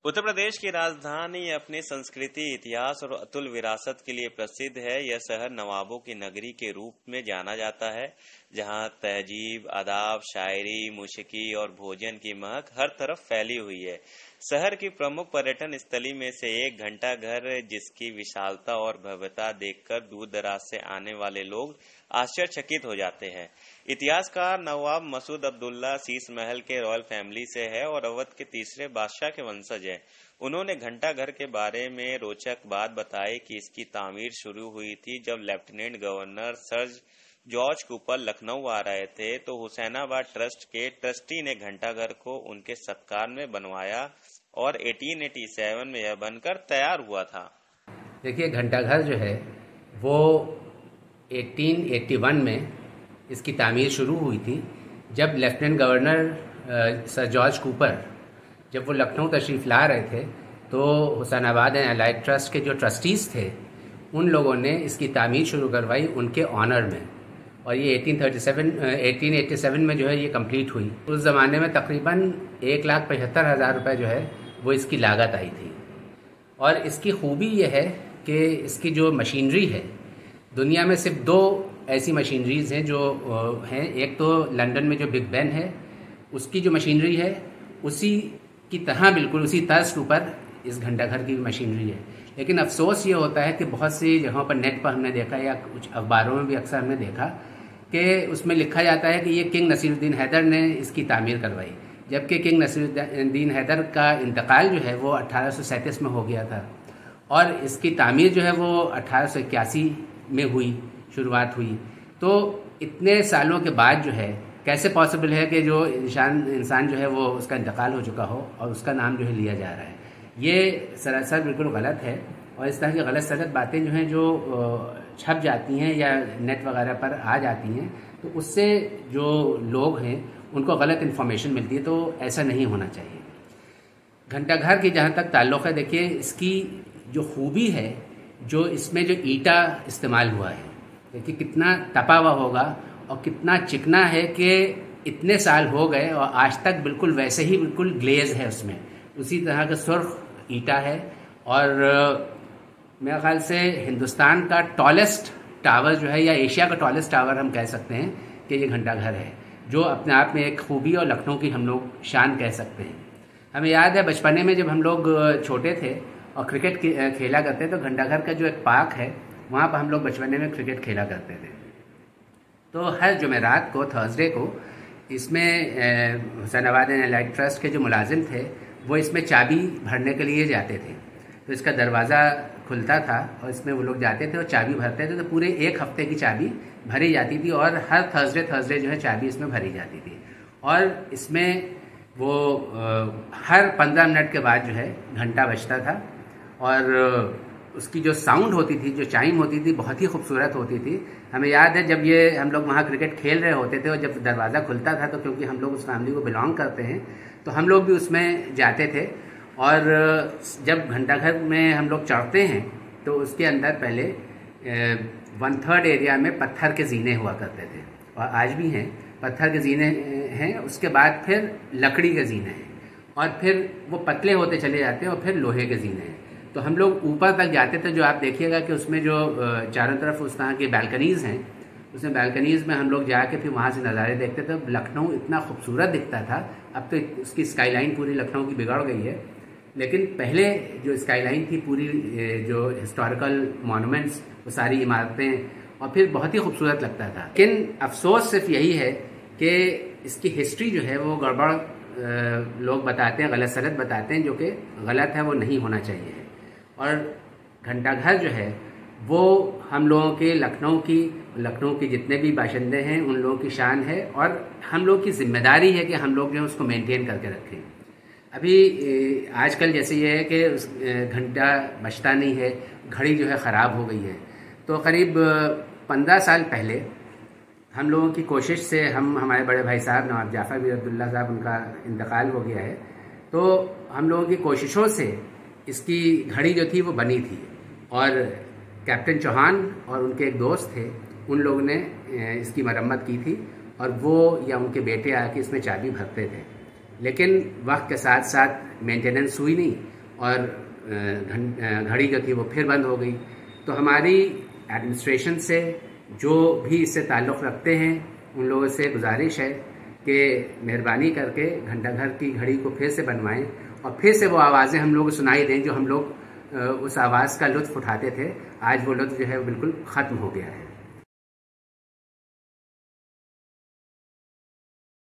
उत्तर प्रदेश की राजधानी अपनी संस्कृति, इतिहास और अतुल विरासत के लिए प्रसिद्ध है। यह शहर नवाबों की नगरी के रूप में जाना जाता है, जहां तहजीब, आदाब, शायरी, मौसीकी और भोजन की महक हर तरफ फैली हुई है। शहर की प्रमुख पर्यटन स्थली में से एक घंटा घर, जिसकी विशालता और भव्यता देखकर दूर दराज से आने वाले लोग आश्चर्यचकित हो जाते हैं। इतिहासकार नवाब मसूद अब्दुल्ला शीश महल के रॉयल फैमिली से है और अवध के तीसरे बादशाह के वंशज है। उन्होंने घंटा घर के बारे में रोचक बात बताई कि इसकी तामीर शुरू हुई थी जब lieutenant governor sir George Cooper Lucknow आ रहे थे, तो हुसैनाबाद ट्रस्ट के ट्रस्टी ने घंटा घर को उनके सत्कार में बनवाया और 1887 में यह बनकर तैयार हुआ था। देखिए, घंटा घर जो है वो 1881 में इसकी तामीर शुरू हुई थी, जब lieutenant governor sir George Cooper जब वो लखनऊ तशरीफ़ ला रहे थे, तो हुसैनाबाद एंड अलाइड ट्रस्ट के जो ट्रस्टीज़ थे उन लोगों ने इसकी तामीर शुरू करवाई उनके ऑनर में, और ये 1887 में जो है ये कंप्लीट हुई। उस ज़माने में तकरीबन 1,75,000 रुपये जो है वो इसकी लागत आई थी। और इसकी खूबी ये है कि इसकी जो मशीनरी है, दुनिया में सिर्फ 2 ऐसी मशीनरीज़ हैं जो हैं। एक तो लंदन में जो बिग बेन है, उसकी जो मशीनरी है उसी की तरह, बिल्कुल उसी तर्ज के ऊपर इस घंटाघर की मशीनरी है। लेकिन अफसोस ये होता है कि बहुत सी जगहों पर नेट पर हमने देखा, या कुछ अखबारों में भी अक्सर हमने देखा कि उसमें लिखा जाता है कि ये किंग नसीरुद्दीन हैदर ने इसकी तामीर करवाई, जबकि किंग नसीरुद्दीन हैदर का इंतकाल जो है वो 1837 में हो गया था, और इसकी तामीर जो है वो 1881 में हुई, शुरुआत हुई। तो इतने सालों के बाद जो है कैसे पॉसिबल है कि जो इंसान जो है वो उसका इंतकाल हो चुका हो और उसका नाम जो है लिया जा रहा है। ये सरासर बिल्कुल गलत है, और इस तरह की गलत सलत बातें जो हैं जो छप जाती हैं या नेट वगैरह पर आ जाती हैं, तो उससे जो लोग हैं उनको गलत इन्फॉर्मेशन मिलती है। तो ऐसा नहीं होना चाहिए। घंटाघर की जहाँ तक ताल्लुक़ है, देखिए इसकी जो खूबी है, जो इसमें जो ईटा इस्तेमाल हुआ है, देखिए कितना तपा हुआ होगा और कितना चिकना है कि इतने साल हो गए और आज तक बिल्कुल वैसे ही बिल्कुल ग्लेज है, उसमें उसी तरह का सुर्ख ईटा है। और मेरे ख्याल से हिंदुस्तान का टॉलेस्ट टावर जो है, या एशिया का टॉलेस्ट टावर हम कह सकते हैं कि ये घंटाघर है, जो अपने आप में एक खूबी और लखनऊ की हम लोग शान कह सकते हैं। हमें याद है बचपने में जब हम लोग छोटे थे और क्रिकेट खेला करते, तो घंटाघर का जो एक पार्क है वहाँ पर हम लोग बचपने में क्रिकेट खेला करते थे। तो हर जुमेरात को, थर्सडे को, इसमें हुसैनाबाद एंड अलाइड ट्रस्ट के जो मुलाजिम थे वो इसमें चाबी भरने के लिए जाते थे। तो इसका दरवाज़ा खुलता था और इसमें वो लोग जाते थे और चाबी भरते थे, तो पूरे एक हफ्ते की चाबी भरी जाती थी, और हर थर्सडे जो है चाबी इसमें भरी जाती थी। और इसमें वो हर 15 मिनट के बाद जो है घंटा बजता था, और उसकी जो साउंड होती थी, जो चाइम होती थी, बहुत ही खूबसूरत होती थी। हमें याद है जब ये हम लोग वहाँ क्रिकेट खेल रहे होते थे और जब दरवाज़ा खुलता था, तो क्योंकि हम लोग उस फैमिली को बिलोंग करते हैं, तो हम लोग भी उसमें जाते थे। और जब घंटाघर में हम लोग चढ़ते हैं तो उसके अंदर पहले 1/3 एरिया में पत्थर के जीने हुआ करते थे, और आज भी हैं, पत्थर के जीने हैं। उसके बाद फिर लकड़ी के जीने हैं, और फिर वो पतले होते चले जाते हैं, और फिर लोहे के जीने हैं। तो हम लोग ऊपर तक जाते थे, जो आप देखिएगा कि उसमें जो चारों तरफ उस तरह की बैल्कनीज़ हैं, उसमें बैल्कनीज़ में हम लोग जाके फिर वहाँ से नज़ारे देखते थे। लखनऊ इतना खूबसूरत दिखता था। अब तो उसकी स्काईलाइन पूरी लखनऊ की बिगड़ गई है, लेकिन पहले जो स्काईलाइन थी, पूरी जो हिस्टोरिकल मॉन्यूमेंट्स, वो सारी इमारतें, और फिर बहुत ही खूबसूरत लगता था। लेकिन अफसोस सिर्फ यही है कि इसकी हिस्ट्री जो है वो गड़बड़ लोग बताते हैं, गलत सलत बताते हैं, जो कि गलत है, वो नहीं होना चाहिए। और घंटाघर जो है वो हम लोगों के लखनऊ के जितने भी बाशिंदे हैं उन लोगों की शान है, और हम लोग की जिम्मेदारी है कि हम लोग जो है उसको मेंटेन करके रखें। अभी आजकल जैसे ये है कि घंटा बजता नहीं है, घड़ी जो है ख़राब हो गई है। तो करीब 15 साल पहले हम लोगों की कोशिश से, हमारे बड़े भाई साहब नवाब जाफ़र बिन अब्दुल्ला साहब, उनका इंतकाल हो गया है, तो हम लोगों की कोशिशों से इसकी घड़ी जो थी वो बनी थी, और कैप्टन चौहान और उनके एक दोस्त थे, उन लोगों ने इसकी मरम्मत की थी, और वो या उनके बेटे आके इसमें चाबी भरते थे। लेकिन वक्त के साथ साथ मेंटेनेंस हुई नहीं, और घड़ी जो थी वो फिर बंद हो गई। तो हमारी एडमिनिस्ट्रेशन से जो भी इससे ताल्लुक़ रखते हैं उन लोगों से गुजारिश है कि मेहरबानी करके घंटाघर की घड़ी को फिर से बनवाएं और फिर से वो आवाज़ें हम लोग को सुनाई दें जो हम लोग उस आवाज़ का लुत्फ़ उठाते थे। आज वो लुत्फ़ जो है वो बिल्कुल ख़त्म हो गया है।